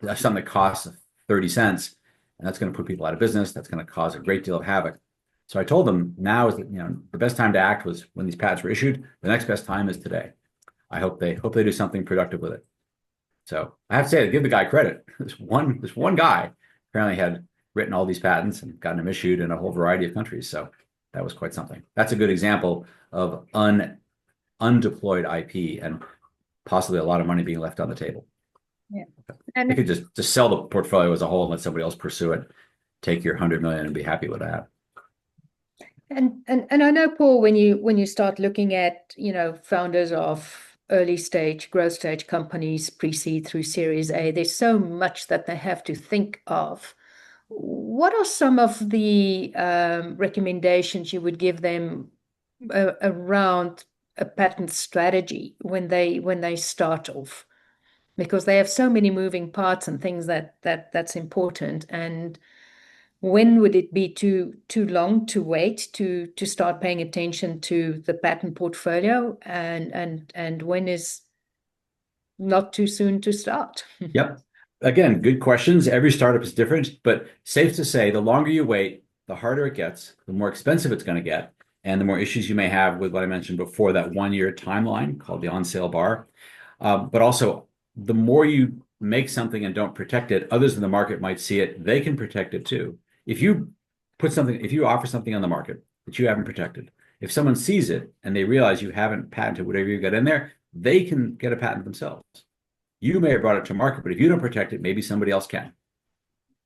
That's something that costs 30 cents. And that's going to put people out of business. That's going to cause a great deal of havoc. So I told them now is the best time to act was when these patents were issued. The next best time is today. I hope they do something productive with it. So I have to say, to give the guy credit. This one guy apparently had written all these patents and gotten them issued in a whole variety of countries. So that was quite something. That's a good example of undeployed IP and possibly a lot of money being left on the table. Yeah. And you could just sell the portfolio as a whole and let somebody else pursue it. Take your 100 million and be happy with that. And I know, Paul, when you start looking at, founders of early stage, growth stage companies, pre-seed through Series A, there's so much that they have to think of. What are some of the recommendations you would give them around a patent strategy when they start off? Because they have so many moving parts and things that's important. And when would it be too long to wait to start paying attention to the patent portfolio, and when is not too soon to start? Yep. Again, good questions. Every startup is different, but safe to say, the longer you wait, the harder it gets, the more expensive it's going to get, and the more issues you may have with what I mentioned before, that 1-year timeline called the on-sale bar. But also, the more you make something and don't protect it, others in the market might see it. They can protect it too. If you offer something on the market that you haven't protected, if someone sees it and they realize you haven't patented whatever you got in there, they can get a patent themselves. You may have brought it to market, but if you don't protect it, maybe somebody else can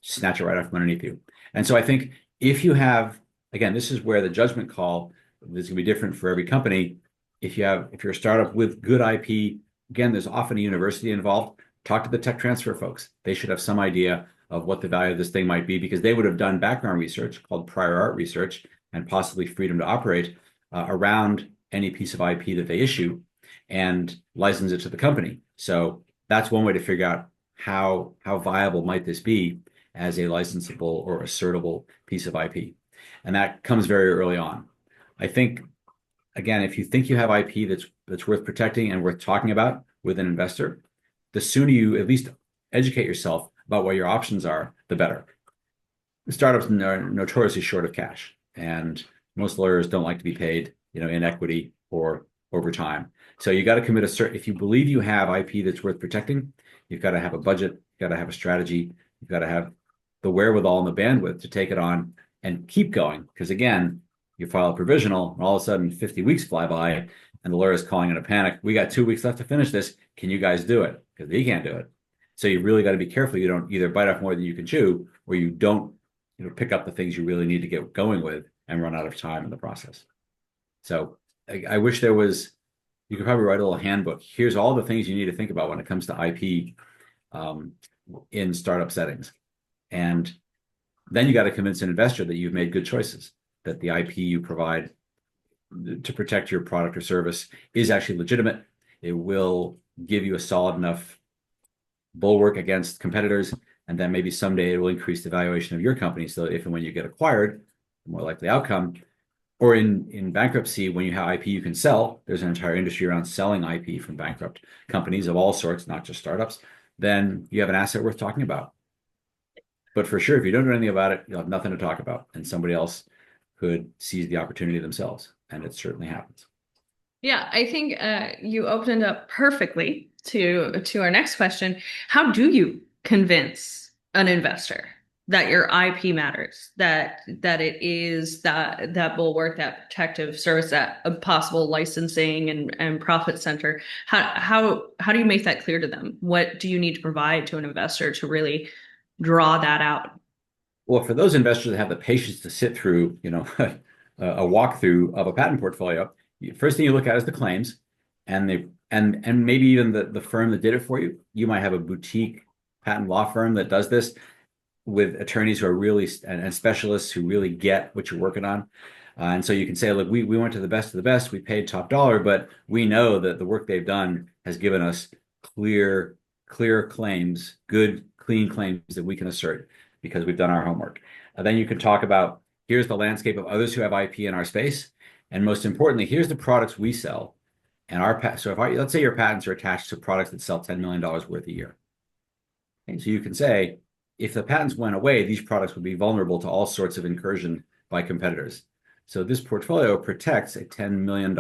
snatch it right off from underneath you. And so I think if you have, again, this is where the judgment call is going to be different for every company. If you're a startup with good IP, again, there's often a university involved. Talk to the tech transfer folks. They should have some idea of what the value of this thing might be, because they would have done background research called prior art research and possibly freedom to operate around any piece of IP that they issue and license it to the company. So that's one way to figure out how viable might this be as a licensable or assertable piece of IP. And that comes very early on. I think, again, if you think you have IP that's worth protecting and worth talking about with an investor, the sooner you at least educate yourself about what your options are, the better. The startups are notoriously short of cash, and most lawyers don't like to be paid, in equity or over time. So you got to commit if you believe you have IP that's worth protecting, you've got to have a budget, you've got to have a strategy, you've got to have the wherewithal and the bandwidth to take it on and keep going. Because again, you file a provisional, and all of a sudden 50 weeks fly by, and the lawyer is calling in a panic. We got 2 weeks left to finish this. Can you guys do it? Because they can't do it. So you really got to be careful. You don't either bite off more than you can chew, or you don't pick up the things you really need to get going with and run out of time in the process. So I wish you could probably write a little handbook. Here's all the things you need to think about when it comes to IP in startup settings. And then you got to convince an investor that you've made good choices, that the IP you provide to protect your product or service is actually legitimate. It will give you a solid enough bulwark against competitors, and then maybe someday it will increase the valuation of your company. So if and when you get acquired, the more likely outcome. Or in bankruptcy, when you have IP you can sell, there's an entire industry around selling IP from bankrupt companies of all sorts, not just startups, then you have an asset worth talking about. But for sure, if you don't know anything about it, you'll have nothing to talk about, and somebody else could seize the opportunity themselves. And it certainly happens. Yeah, I think you opened up perfectly to our next question. How do you convince an investor that your IP matters, that it is that bulwark, that protective service, that possible licensing and profit center? How do you make that clear to them? What do you need to provide to an investor to really draw that out? Well, for those investors that have the patience to sit through, a walkthrough of a patent portfolio, first thing you look at is the claims, and maybe even the firm that did it for you. You might have a boutique patent law firm that does this. with attorneys who are really and specialists who really get what you're working on. And so you can say, look, we went to the best of the best. We paid top dollar, but we know that the work they've done has given us clear claims, good, clean claims that we can assert because we've done our homework. Then you can talk about, here's the landscape of others who have IP in our space. And most importantly, here's the products we sell. And so let's say your patents are attached to products that sell $10 million worth a year. And so you can say, if the patents went away, these products would be vulnerable to all sorts of incursion by competitors. So this portfolio protects a $10 million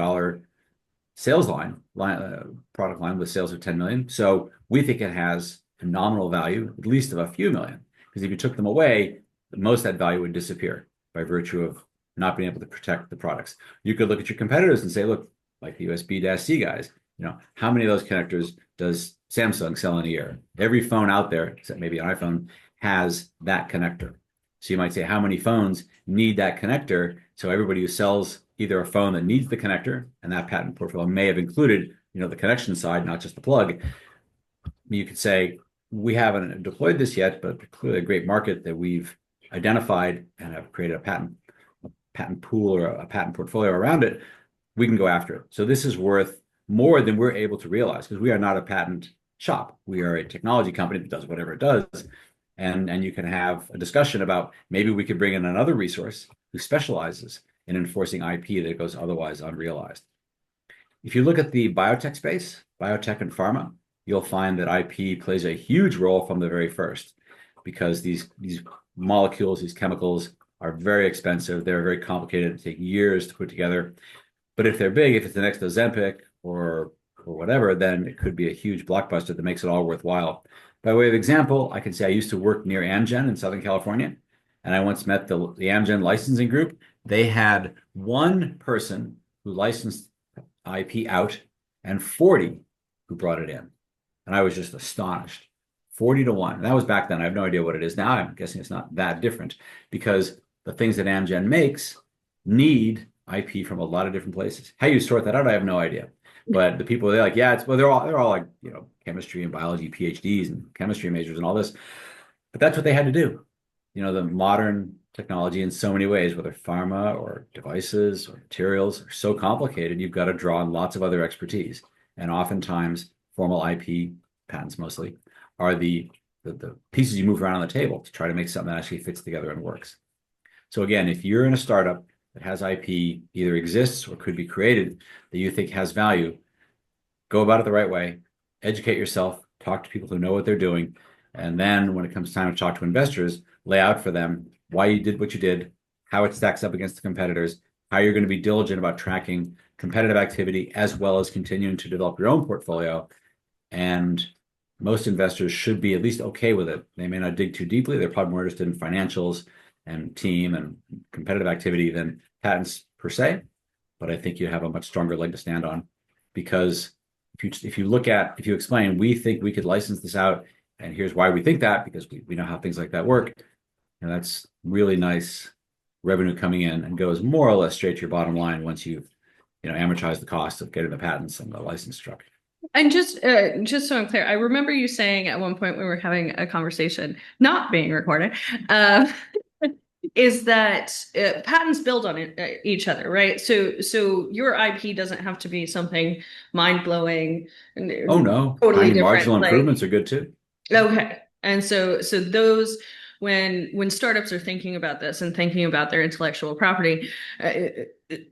sales product line with sales of 10 million. So we think it has a nominal value, at least of a few million, because if you took them away, most of that value would disappear by virtue of not being able to protect the products. You could look at your competitors and say, look, like the USB-C guys, how many of those connectors does Samsung sell in a year? Every phone out there, except maybe an iPhone, has that connector. So you might say, how many phones need that connector? So everybody who sells either a phone that needs the connector, and that patent portfolio may have included, the connection side, not just the plug. You could say, we haven't deployed this yet, but clearly a great market that we've identified and have created a patent pool or a patent portfolio around it. We can go after it. So this is worth more than we're able to realize because we are not a patent shop. We are a technology company that does whatever it does. And you can have a discussion about maybe we could bring in another resource who specializes in enforcing IP that goes otherwise unrealized. If you look at the biotech space, biotech and pharma, you'll find that IP plays a huge role from the very first because these molecules, these chemicals are very expensive. They're very complicated. They take years to put together. But if they're big, if it's the next Ozempic or whatever, then it could be a huge blockbuster that makes it all worthwhile. By way of example, I can say I used to work near Amgen in Southern California, and I once met the Amgen licensing group. They had one person who licensed IP out and 40 who brought it in. And I was just astonished. 40 to 1. And that was back then. I have no idea what it is now. I'm guessing it's not that different because the things that Amgen makes need IP from a lot of different places. How you sort that out, I have no idea. But the people, they're like, yeah, they're all like, chemistry and biology PhDs and chemistry majors and all this. But that's what they had to do. The modern technology in so many ways, whether pharma or devices or materials, are so complicated, you've got to draw on lots of other expertise. And oftentimes, formal IP, patents mostly, are the pieces you move around on the table to try to make something that actually fits together and works. So again, if you're in a startup that has IP, either exists or could be created, that you think has value, go about it the right way, educate yourself, talk to people who know what they're doing, and then when it comes time to talk to investors, lay out for them why you did what you did, how it stacks up against the competitors, how you're going to be diligent about tracking competitive activity, as well as continuing to develop your own portfolio. And most investors should be at least okay with it. They may not dig too deeply. They're probably more interested in financials and team and competitive activity than patents per se. But I think you have a much stronger leg to stand on because if you explain, we think we could license this out and here's why we think that because we know how things like that work. That's really nice revenue coming in and goes more or less straight to your bottom line once you've amortized the cost of getting the patents and the license struck. And just so I'm clear, I remember you saying at one point we were having a conversation, not being recorded, is that patents build on each other, right? So your IP doesn't have to be something mind-blowing. Oh no, totally tiny different. marginal improvements are good too. Okay, and so those when startups are thinking about this and thinking about their intellectual property,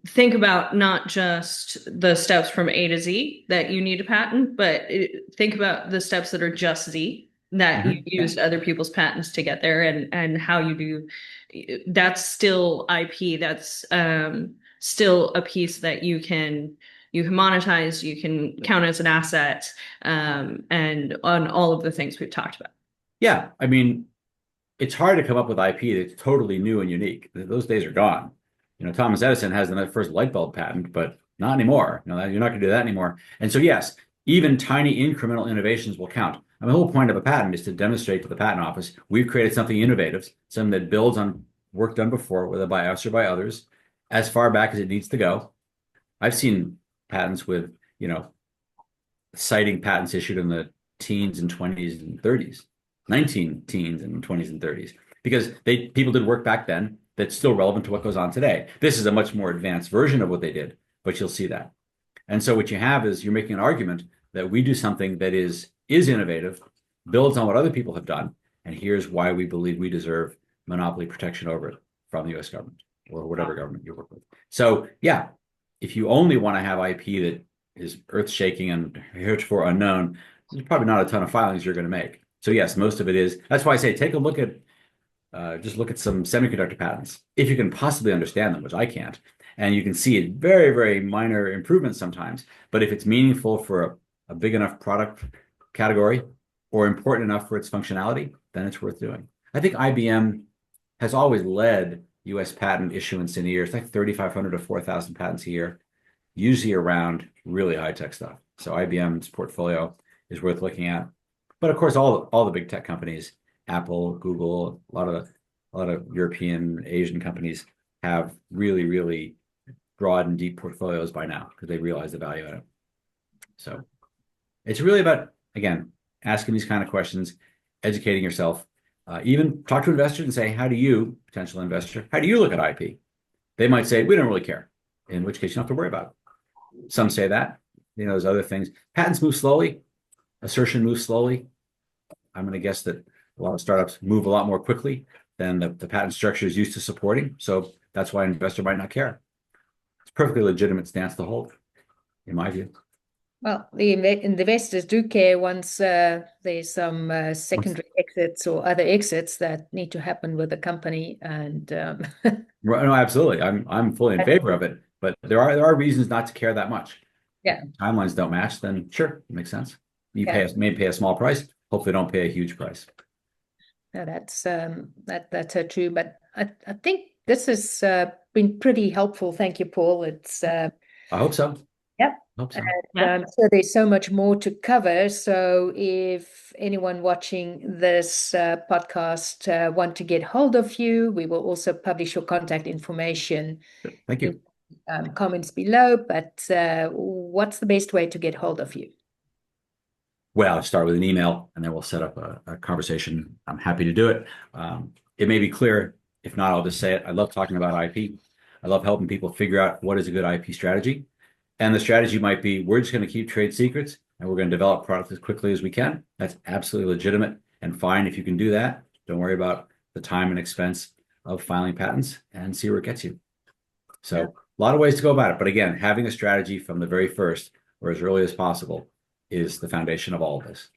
think about not just the steps from A to Z that you need to patent, but think about the steps that are just Z that you used other people's patents to get there and how you do. That's still IP. That's still a piece that you can monetize, you can count as an asset, and on all of the things we've talked about. Yeah, I mean, it's hard to come up with IP that's totally new and unique. Those days are gone. Thomas Edison has the first light bulb patent, but not anymore. You're not going to do that anymore. And so, yes, even tiny incremental innovations will count. The whole point of a patent is to demonstrate to the patent office, we've created something innovative, something that builds on work done before, whether by us or by others, as far back as it needs to go. I've seen patents with, citing patents issued in the teens and 20s and 30s. 19 teens and 20s and 30s, because people did work back then that's still relevant to what goes on today. This is a much more advanced version of what they did, but you'll see that. And so what you have is you're making an argument that we do something that is innovative, builds on what other people have done, and here's why we believe we deserve monopoly protection over it from the US government or whatever government you work with. So yeah, if you only want to have IP that is earth-shaking and heretofore unknown, there's probably not a ton of filings you're going to make. So yes, most of it is. That's why I say take a look at, just look at some semiconductor patents, if you can possibly understand them, which I can't. And you can see it very, very minor improvements sometimes. But if it's meaningful for a big enough product category or important enough for its functionality, then it's worth doing. I think IBM has always led US patent issuance in a year. It's like 3,500 to 4,000 patents a year, usually around really high-tech stuff. So IBM's portfolio is worth looking at. But of course, all the big tech companies, Apple, Google, a lot of European, Asian companies have really, really broad and deep portfolios by now because they realize the value in it. So it's really about, again, asking these kind of questions, educating yourself, even talk to investors and say, how do you, potential investor, how do you look at IP? They might say, we don't really care, in which case you don't have to worry about it. Some say that, there's other things. Patents move slowly. Assertion moves slowly. I'm going to guess that a lot of startups move a lot more quickly than the patent structure is used to supporting. So that's why an investor might not care. It's a perfectly legitimate stance to hold, in my view. Well, the investors do care once there's some secondary exits or other exits that need to happen with the company. And no, absolutely, I'm fully in favor of it. But there are reasons not to care that much. Yeah, if timelines don't match, then sure, it makes sense. You may pay a small price. Hopefully, don't pay a huge price. no, that's true. But I think this has been pretty helpful. Thank you, Paul. It's I hope so. Yep. Hope so. And so there's so much more to cover. So if anyone watching this podcast want to get hold of you, we will also publish your contact information. Thank you. Comments below. But what's the best way to get hold of you? Well, I'll start with an email, and then we'll set up a conversation. I'm happy to do it. It may be clear. If not, I'll just say it. I love talking about IP. I love helping people figure out what is a good IP strategy. And the strategy might be, we're just going to keep trade secrets, and we're going to develop products as quickly as we can. That's absolutely legitimate and fine if you can do that. Don't worry about the time and expense of filing patents, and see where it gets you. So a lot of ways to go about it. But again, having a strategy from the very first, or as early as possible, is the foundation of all of this.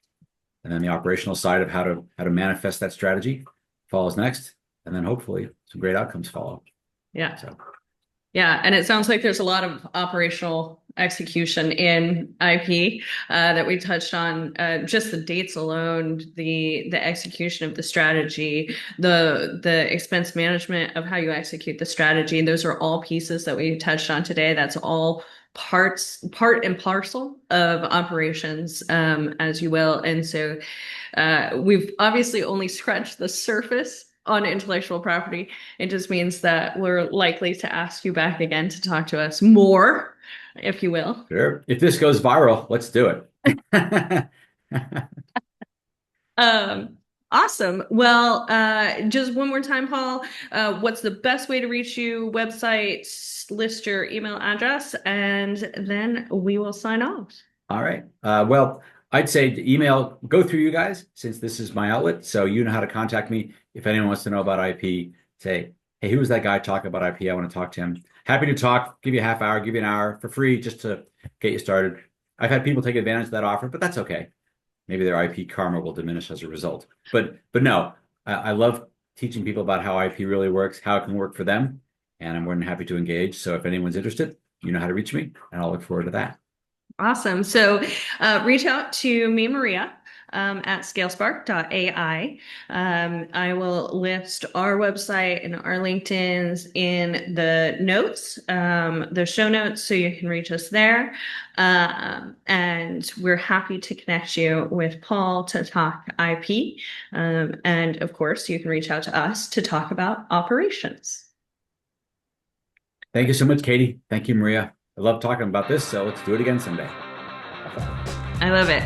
And then the operational side of how to manifest that strategy follows next. And then hopefully some great outcomes follow. Yeah. Yeah, and it sounds like there's a lot of operational execution in IP that we touched on. Just the dates alone, the execution of the strategy, the expense management of how you execute the strategy. Those are all pieces that we touched on today. That's all part and parcel of operations, as you will. And so we've obviously only scratched the surface on intellectual property. It just means that we're likely to ask you back again to talk to us more, if you will. Sure. If this goes viral, let's do it. Awesome. Well, just one more time, Paul, what's the best way to reach you? Website, list your email address, and then we will sign off. All right. Well, I'd say the email, go through you guys, since this is my outlet. So you know how to contact me. If anyone wants to know about IP, say, hey, who was that guy talking about IP? I want to talk to him. Happy to talk, give you a half hour, give you an hour for free just to get you started. I've had people take advantage of that offer, but that's okay. Maybe their IP karma will diminish as a result. But no, I love teaching people about how IP really works, how it can work for them. And I'm more than happy to engage. So if anyone's interested, you know how to reach me, and I'll look forward to that. Awesome. So reach out to me, Maria, at scalespark.ai. I will list our website and our LinkedIn's in the notes, the show notes, so you can reach us there. And we're happy to connect you with Paul to talk IP. And of course, you can reach out to us to talk about operations. Thank you so much, Katie. Thank you, Maria. I love talking about this, so let's do it again someday. I love it.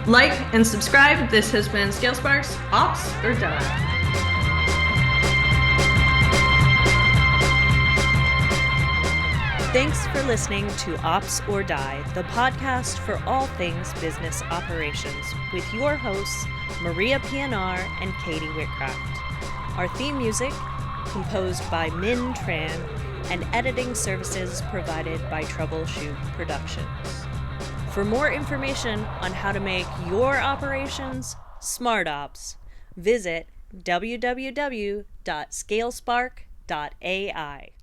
Like and subscribe. This has been Scale Sparks, Ops or Die. Thanks for listening to Ops or Die, the podcast for all things business operations, with your hosts, Maria PNR and Katie Whitcraft. Our theme music, composed by Min Tran, and editing services provided by Troubleshoot Productions. For more information on how to make your operations smart ops, visit www.scalespark.ai.